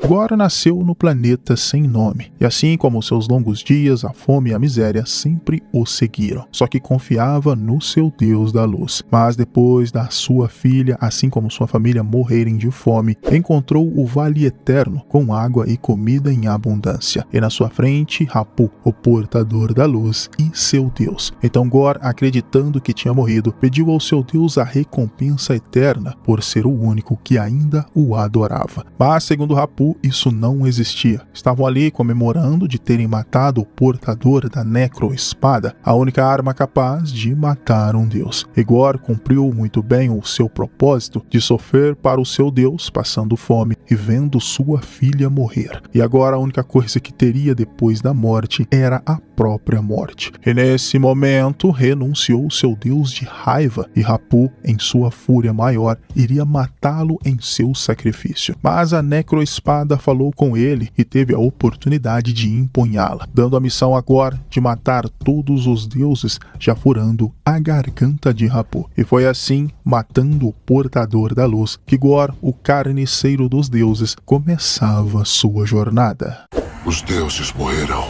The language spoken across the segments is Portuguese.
Gor nasceu no planeta sem nome, e assim como seus longos dias, a fome e a miséria sempre o seguiram, só que confiava no seu Deus da luz. Mas depois da sua filha, assim como sua família morrerem de fome, encontrou o Vale Eterno, com água e comida em abundância, e na sua frente Rapu, o portador da luz e seu Deus. Então Gor, acreditando que tinha morrido, pediu ao seu Deus a recompensa eterna por ser o único que ainda o adorava. Mas segundo Rapu, isso não existia. Estavam ali comemorando de terem matado o portador da necroespada, a única arma capaz de matar um deus. E Gor cumpriu muito bem o seu propósito de sofrer para o seu Deus, passando fome e vendo sua filha morrer. E agora a única coisa que teria depois da morte era a própria morte. E nesse momento renunciou seu Deus de raiva, e Rapu, em sua fúria maior, iria matá-lo em seu sacrifício. Mas a necroespada falou com ele e teve a oportunidade de empunhá-la, dando a missão agora de matar todos os deuses, já furando a garganta de Rapu. E foi assim, matando o portador da luz, que Gor, o carniceiro dos deuses, começava sua jornada. Os deuses morrerão.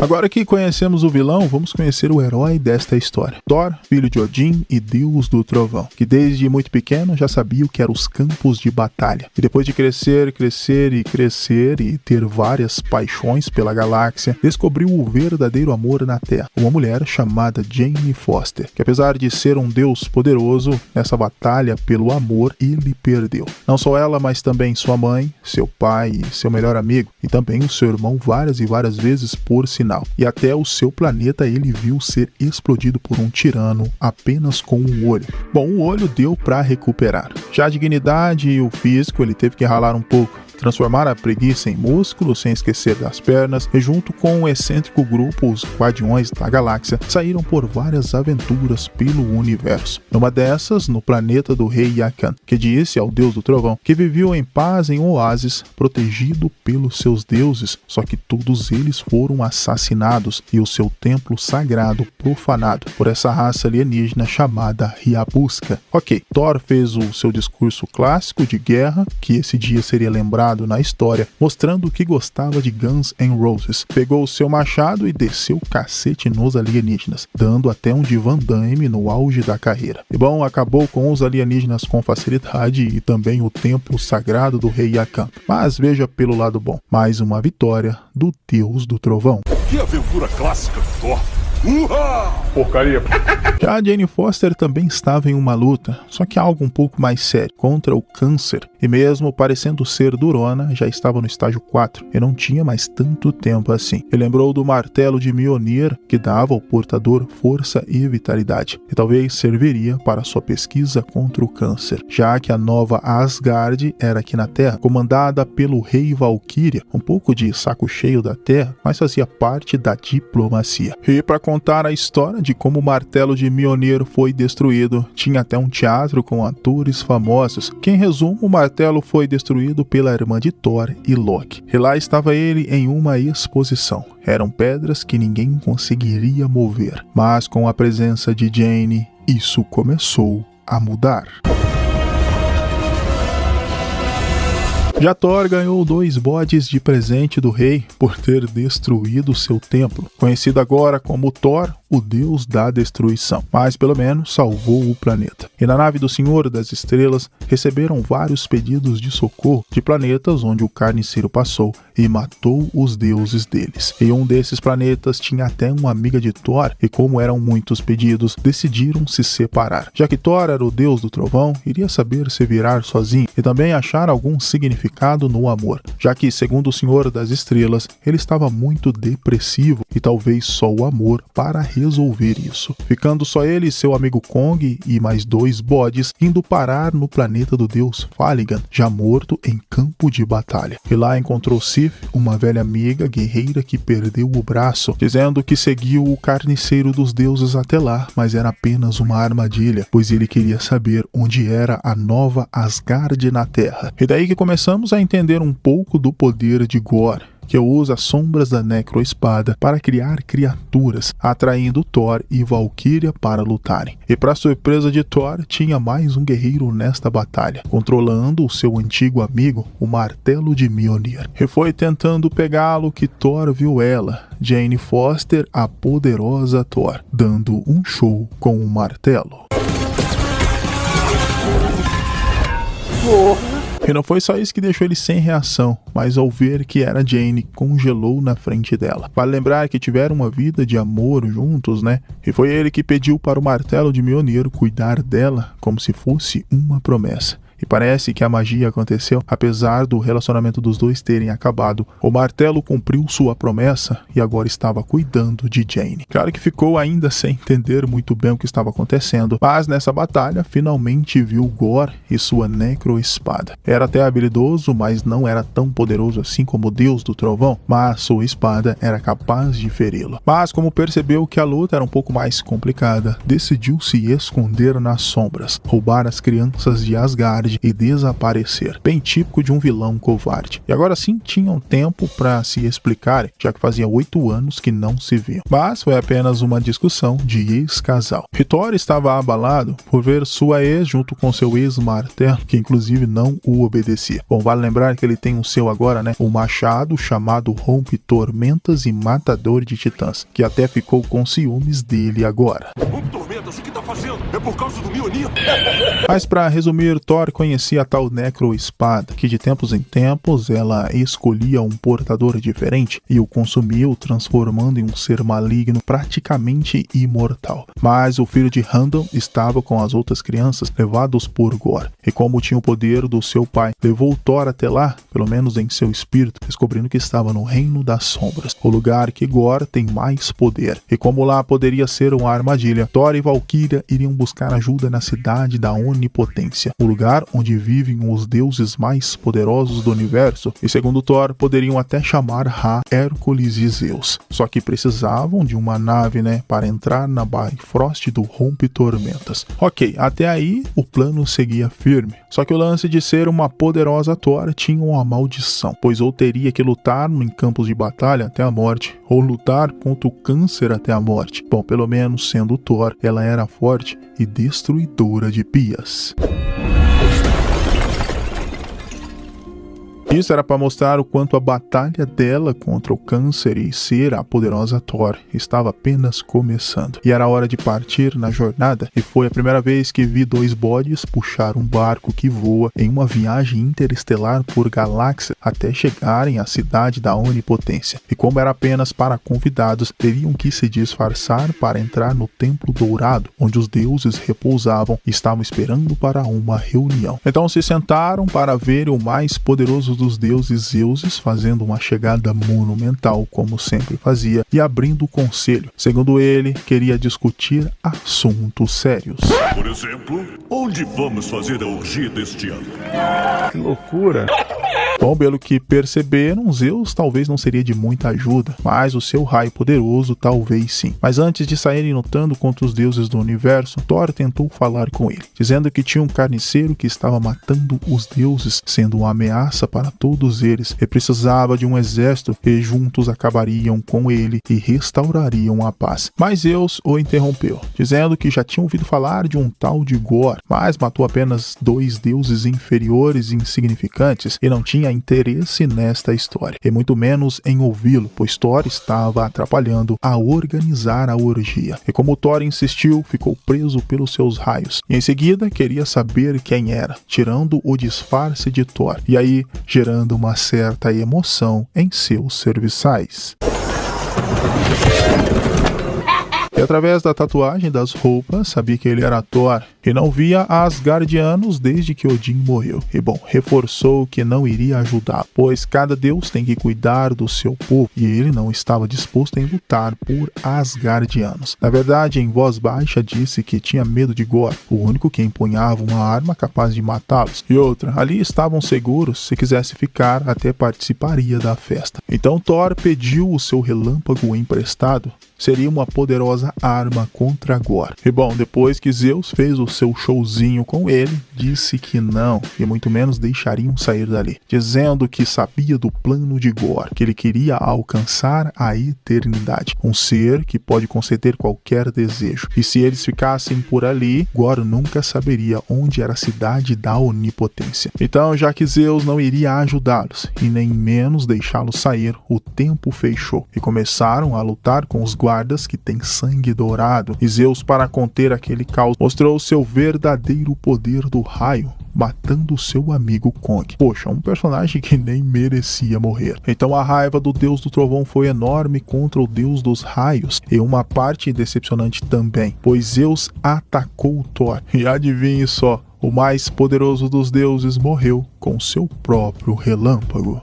Agora que conhecemos o vilão, vamos conhecer o herói desta história. Thor, filho de Odin e deus do trovão, que desde muito pequeno já sabia o que eram os campos de batalha. E depois de crescer e ter várias paixões pela galáxia, descobriu o verdadeiro amor na Terra, uma mulher chamada Jane Foster, que apesar de ser um deus poderoso, nessa batalha pelo amor ele perdeu. Não só ela, mas também sua mãe, seu pai e seu melhor amigo, e também o seu irmão várias e várias vezes por sinal. E até o seu planeta ele viu ser explodido por um tirano apenas com um olho. Bom, o olho deu para recuperar. Já a dignidade e o físico ele teve que ralar um pouco, transformar a preguiça em músculo, sem esquecer das pernas, e junto com o excêntrico grupo, os Guardiões da Galáxia, saíram por várias aventuras pelo universo. Numa dessas, no planeta do rei Yakan, que disse ao deus do trovão que viveu em paz em um oásis, protegido pelos seus deuses, só que todos eles foram assassinados e o seu templo sagrado profanado por essa raça alienígena chamada Riabuska. Ok, Thor fez o seu discurso clássico de guerra, que esse dia seria lembrado na história, mostrando que gostava de Guns N' Roses. Pegou o seu machado e desceu o cacete nos alienígenas, dando até um de Van Damme no auge da carreira. E bom, acabou com os alienígenas com facilidade e também o templo sagrado do rei Yakan. Mas veja pelo lado bom, mais uma vitória do deus do trovão. Que aventura clássica, Thor! Porcaria! Já a Jane Foster também estava em uma luta, só que algo um pouco mais sério, contra o câncer, e mesmo parecendo ser durona, já estava no estágio 4 e não tinha mais tanto tempo assim. E lembrou do martelo de Mjolnir, que dava ao portador força e vitalidade, e talvez serviria para sua pesquisa contra o câncer, já que a nova Asgard era aqui na Terra, comandada pelo rei Valkyria, um pouco de saco cheio da Terra, mas fazia parte da diplomacia. E para contar a história de como o martelo de Mjolnir foi destruído, tinha até um teatro com atores famosos, que em resumo o martelo foi destruído pela irmã de Thor e Loki. E lá estava ele em uma exposição. Eram pedras que ninguém conseguiria mover, mas com a presença de Jane, isso começou a mudar. Já Thor ganhou 2 bodes de presente do rei por ter destruído seu templo, conhecido agora como Thor, o deus da destruição, mas pelo menos salvou o planeta. E na nave do Senhor das Estrelas receberam vários pedidos de socorro de planetas onde o carniceiro passou e matou os deuses deles. E um desses planetas tinha até uma amiga de Thor, e como eram muitos pedidos, decidiram se separar. Já que Thor era o deus do trovão, iria saber se virar sozinho e também achar algum significado no amor, já que, segundo o Senhor das Estrelas, ele estava muito depressivo e talvez só o amor para resolver isso. Ficando só ele e seu amigo Kong e mais 2 bodes indo parar no planeta do deus Faligan, já morto em campo de batalha. E lá encontrou Sif, uma velha amiga guerreira que perdeu o braço, dizendo que seguiu o carniceiro dos deuses até lá, mas era apenas uma armadilha, pois ele queria saber onde era a nova Asgard na Terra. E daí que começamos a entender um pouco do poder de Gor, que usa as sombras da Necroespada para criar criaturas, atraindo Thor e Valkyria para lutarem. E para surpresa de Thor, tinha mais um guerreiro nesta batalha, controlando o seu antigo amigo, o Martelo de Mjolnir. E foi tentando pegá-lo que Thor viu ela, Jane Foster, a poderosa Thor, dando um show com o martelo. E não foi só isso que deixou ele sem reação, mas ao ver que era Jane, congelou na frente dela. Vale lembrar que tiveram uma vida de amor juntos, né? E foi ele que pediu para o Martelo de Mjolnir cuidar dela como se fosse uma promessa. E parece que a magia aconteceu, apesar do relacionamento dos dois terem acabado. O Martelo cumpriu sua promessa e agora estava cuidando de Jane. Claro que ficou ainda sem entender muito bem o que estava acontecendo, mas nessa batalha finalmente viu Gorr e sua Necroespada. Era até habilidoso, mas não era tão poderoso assim como o Deus do Trovão, mas sua espada era capaz de feri-lo. Mas como percebeu que a luta era um pouco mais complicada, decidiu se esconder nas sombras, roubar as crianças de Asgard e desaparecer, bem típico de um vilão covarde. E agora sim tinham tempo para se explicarem, já que fazia 8 anos que não se viam. Mas foi apenas uma discussão de ex-casal. Thor estava abalado por ver sua ex junto com seu ex-martelo, que inclusive não o obedecia. Bom, vale lembrar que ele tem o seu agora, né? Um machado chamado Rompe-Tormentas e Matador de Titãs, que até ficou com ciúmes dele agora. Rompe-Tormentas, o que tá fazendo? É por causa do Mjolnir? Mas para resumir, Thor conhecia a tal Necroespada, que de tempos em tempos ela escolhia um portador diferente e o consumiu, transformando em um ser maligno praticamente imortal. Mas o filho de Heimdall estava com as outras crianças levados por Gorr, e como tinha o poder do seu pai, levou Thor até lá, pelo menos em seu espírito, descobrindo que estava no Reino das Sombras, o lugar que Gorr tem mais poder. E como lá poderia ser uma armadilha, Thor e Valkyria iriam buscar ajuda na cidade da Onipotência, o lugar onde vivem os deuses mais poderosos do universo, e segundo Thor, poderiam até chamar Ra, Hércules e Zeus. Só que precisavam de uma nave, né, para entrar na Bifrost do Rompe-Tormentas. Ok, até aí o plano seguia firme. Só que o lance de ser uma poderosa Thor tinha uma maldição, pois ou teria que lutar em campos de batalha até a morte, ou lutar contra o câncer até a morte. Bom, pelo menos sendo Thor, ela era forte e destruidora de pias. Isso era para mostrar o quanto a batalha dela contra o câncer e ser a poderosa Thor estava apenas começando. E era hora de partir na jornada, e foi a primeira vez que vi 2 bodes puxar um barco que voa em uma viagem interestelar por galáxia até chegarem à cidade da Onipotência. E como era apenas para convidados, teriam que se disfarçar para entrar no Templo Dourado, onde os deuses repousavam e estavam esperando para uma reunião. Então se sentaram para ver o mais poderoso dos deuses Zeus fazendo uma chegada monumental, como sempre fazia, e abrindo o conselho. Segundo ele, queria discutir assuntos sérios. Por exemplo, onde vamos fazer a orgia deste ano? Que loucura! Bom, pelo que perceberam, Zeus talvez não seria de muita ajuda, mas o seu raio poderoso talvez sim. Mas antes de saírem lutando contra os deuses do universo, Thor tentou falar com ele, dizendo que tinha um carniceiro que estava matando os deuses, sendo uma ameaça para todos eles, e precisava de um exército e juntos acabariam com ele e restaurariam a paz. Mas Zeus o interrompeu, dizendo que já tinha ouvido falar de um tal de Gorr, mas matou apenas 2 deuses inferiores e insignificantes e não tinha interesse nesta história, e muito menos em ouvi-lo, pois Thor estava atrapalhando a organizar a orgia. E como Thor insistiu, ficou preso pelos seus raios, e em seguida queria saber quem era, tirando o disfarce de Thor, e aí gerando uma certa emoção em seus serviçais. E através da tatuagem das roupas, sabia que ele era Thor, e não via Asgardianos desde que Odin morreu. E bom, reforçou que não iria ajudar, pois cada deus tem que cuidar do seu povo, e ele não estava disposto em lutar por Asgardianos. Na verdade, em voz baixa disse que tinha medo de Gorr, o único que empunhava uma arma capaz de matá-los. E outra, ali estavam seguros, se quisesse ficar, até participaria da festa. Então Thor pediu o seu relâmpago emprestado, seria uma poderosa arma contra Gorr. E bom, depois que Zeus fez o seu showzinho com ele, disse que não, e muito menos deixariam sair dali, dizendo que sabia do plano de Gorr, que ele queria alcançar a eternidade, um ser que pode conceder qualquer desejo. E se eles ficassem por ali, Gorr nunca saberia onde era a cidade da onipotência. Então, já que Zeus não iria ajudá-los, e nem menos deixá-los sair, o tempo fechou, e começaram a lutar com os guardas que têm sangue dourado. E Zeus, para conter aquele caos, mostrou seu verdadeiro poder do raio, matando seu amigo Kong. Poxa, um personagem que nem merecia morrer. Então a raiva do deus do trovão foi enorme contra o deus dos raios, e uma parte decepcionante também, pois Zeus atacou Thor. E adivinhe só, o mais poderoso dos deuses morreu com seu próprio relâmpago.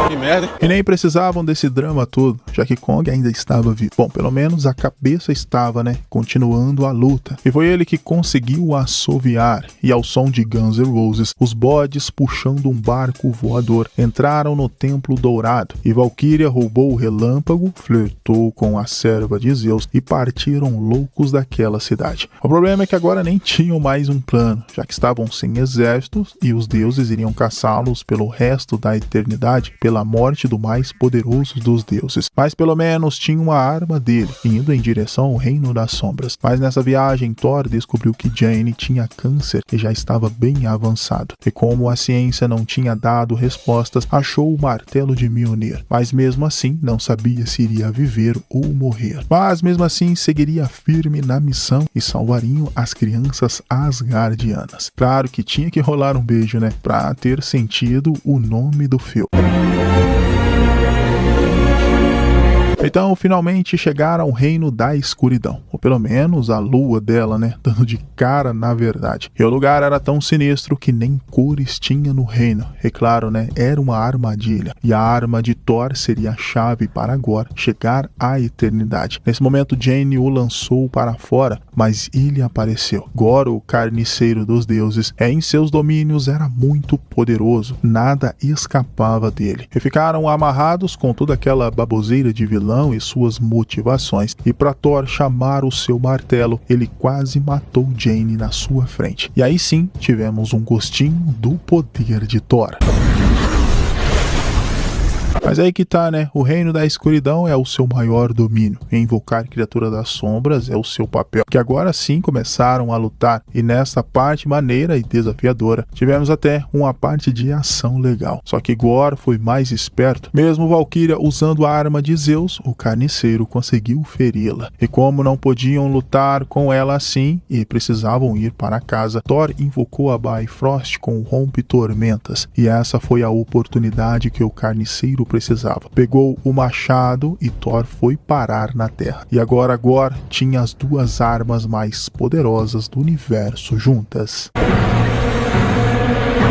Que merda. E nem precisavam desse drama todo, já que Kong ainda estava vivo. Bom, pelo menos a cabeça estava, né? Continuando a luta. E foi ele que conseguiu assoviar. E ao som de Guns N' Roses, os bodes puxando um barco voador entraram no Templo Dourado. E Valkyria roubou o relâmpago, flertou com a serva de Zeus e partiram loucos daquela cidade. O problema é que agora nem tinham mais um plano, já que estavam sem exércitos e os deuses iriam caçá-los pelo resto da eternidade, pela morte do mais poderoso dos deuses. Mas pelo menos tinha uma arma dele, indo em direção ao reino das sombras. Mas nessa viagem, Thor descobriu que Jane tinha câncer e já estava bem avançado. E como a ciência não tinha dado respostas, achou o martelo de Mjolnir. Mas mesmo assim, não sabia se iria viver ou morrer. Mas mesmo assim, seguiria firme na missão e salvariam as crianças asgardianas. Claro que tinha que rolar um beijo, né? Pra ter sentido o nome do filme. Então, finalmente chegaram ao reino da escuridão, ou pelo menos a lua dela, né, dando de cara na verdade. E o lugar era tão sinistro que nem cores tinha no reino. E claro, né, era uma armadilha. E a arma de Thor seria a chave para Gorr chegar à eternidade. Nesse momento, Jane o lançou para fora, mas ele apareceu. Gorr, o carniceiro dos deuses, em seus domínios era muito poderoso. Nada escapava dele. E ficaram amarrados com toda aquela baboseira de vilão e suas motivações, e para Thor chamar o seu martelo, ele quase matou Jane na sua frente. E aí sim, tivemos um gostinho do poder de Thor. Mas aí que tá, né? O reino da escuridão é o seu maior domínio. E invocar criatura das sombras é o seu papel. Que agora sim começaram a lutar. E nessa parte maneira e desafiadora, tivemos até uma parte de ação legal. Só que Gorr foi mais esperto. Mesmo Valkyria usando a arma de Zeus, o carniceiro conseguiu feri-la. E como não podiam lutar com ela assim e precisavam ir para casa, Thor invocou a Bifrost com o Rompe-Tormentas. E essa foi a oportunidade que o carniceiro precisava. Pegou o machado e Thor foi parar na Terra. E agora Gorr tinha as duas armas mais poderosas do universo juntas.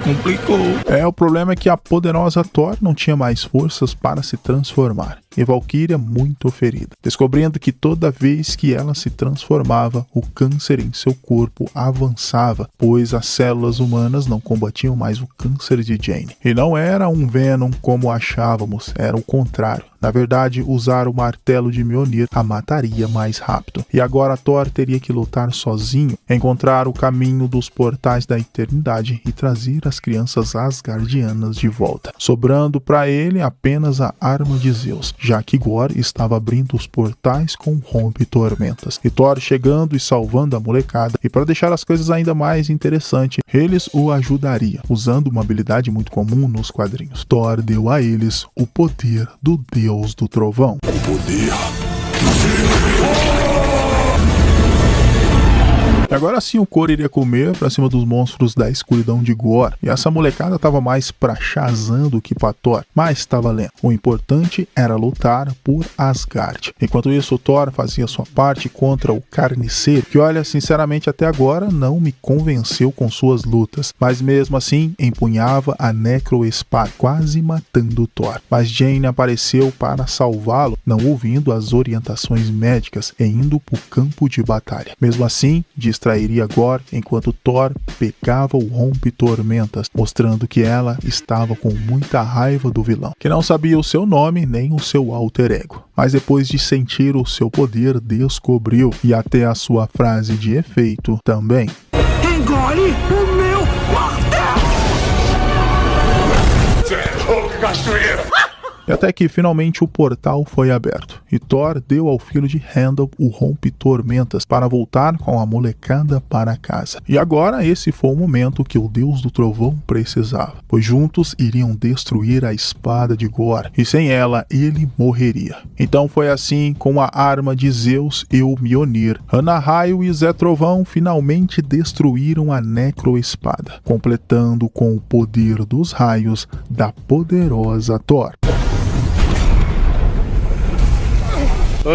Complicou. O problema é que a poderosa Thor não tinha mais forças para se transformar. E Valkyria muito ferida, descobrindo que toda vez que ela se transformava, o câncer em seu corpo avançava, pois as células humanas não combatiam mais o câncer de Jane. E não era um Venom como achávamos, era o contrário. Na verdade, usar o martelo de Mjolnir a mataria mais rápido. E agora Thor teria que lutar sozinho, encontrar o caminho dos portais da eternidade e trazer as crianças asgardianas de volta, sobrando para ele apenas a arma de Zeus, já que Gorr estava abrindo os portais com Rompe-Tormentas. E Thor chegando e salvando a molecada. E para deixar as coisas ainda mais interessantes, eles o ajudariam, usando uma habilidade muito comum nos quadrinhos. Thor deu a eles o poder do Deus do Trovão. O poder. E agora sim o Korra iria comer pra cima dos monstros da escuridão de Gorr. E essa molecada tava mais pra Shazam do que pra Thor, mas tava lendo. O importante era lutar por Asgard. Enquanto isso, o Thor fazia sua parte contra o Carniceiro, que olha, sinceramente até agora não me convenceu com suas lutas, mas mesmo assim empunhava a Necroespada, quase matando Thor. Mas Jane apareceu para salvá-lo, não ouvindo as orientações médicas e indo pro campo de batalha. Mesmo assim, distraído distrairia Gorr enquanto Thor pegava o rompe-tormentas, mostrando que ela estava com muita raiva do vilão, que não sabia o seu nome nem o seu alter ego. Mas depois de sentir o seu poder, descobriu, e até a sua frase de efeito também. Engole o meu martelo! Você é louco, cachoeira! E até que finalmente o portal foi aberto, e Thor deu ao filho de Heimdall o rompe-tormentas para voltar com a molecada para casa. E agora esse foi o momento que o Deus do Trovão precisava, pois juntos iriam destruir a espada de Gorr, e sem ela ele morreria. Então foi assim, com a arma de Zeus e o Mjolnir, Ana-Raio e Zé Trovão finalmente destruíram a Necroespada, completando com o poder dos raios da poderosa Thor.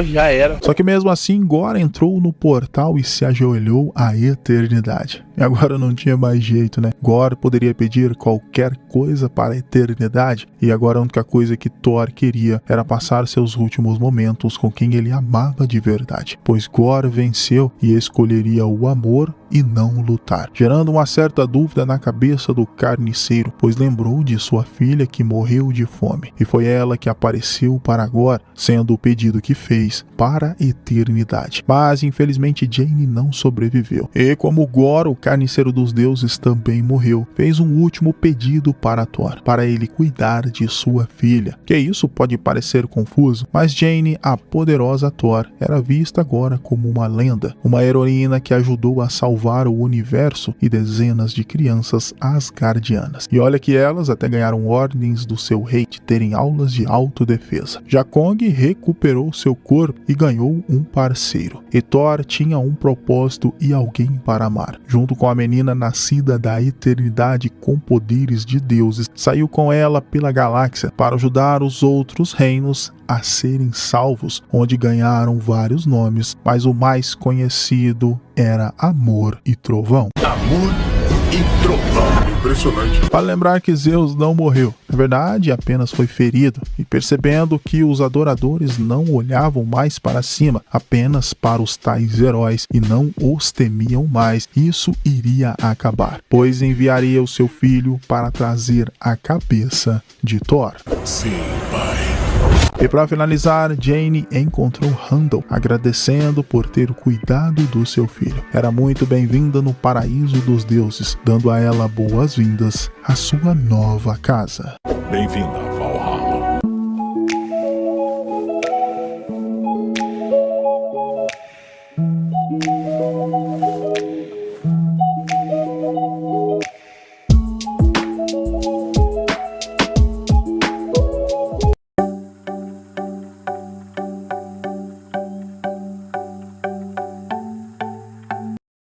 Já era. Só que mesmo assim, Gorr entrou no portal e se ajoelhou à eternidade. E agora não tinha mais jeito, né? Gorr poderia pedir qualquer coisa para a eternidade, e agora a única coisa que Thor queria era passar seus últimos momentos com quem ele amava de verdade, pois Gorr venceu e escolheria o amor e não lutar, gerando uma certa dúvida na cabeça do carniceiro, pois lembrou de sua filha que morreu de fome, e foi ela que apareceu para Gorr, sendo o pedido que fez para a eternidade. Mas infelizmente Jane não sobreviveu, e como Gorr, o carniceiro dos deuses, também morreu, fez um último pedido para Thor, para ele cuidar de sua filha. Que isso pode parecer confuso, mas Jane, a poderosa Thor, era vista agora como uma lenda, uma heroína que ajudou a salvar o universo e dezenas de crianças asgardianas. E olha que elas até ganharam ordens do seu rei de terem aulas de autodefesa. Já Kong recuperou seu corpo e ganhou um parceiro. E Thor tinha um propósito e alguém para amar. Junto com a menina nascida da eternidade com poderes de deuses, saiu com ela pela galáxia para ajudar os outros reinos a serem salvos, onde ganharam vários nomes, mas o mais conhecido era Amor e Trovão. Amor e Trovão. Impressionante. Vale lembrar que Zeus não morreu, na verdade apenas foi ferido, e percebendo que os adoradores não olhavam mais para cima, apenas para os tais heróis, e não os temiam mais, isso iria acabar, pois enviaria o seu filho para trazer a cabeça de Thor. Sim, pai. E para finalizar, Jane encontrou Heimdall, agradecendo por ter cuidado do seu filho. Era muito bem-vinda no paraíso dos deuses, dando a ela boas-vindas à sua nova casa. Bem-vinda,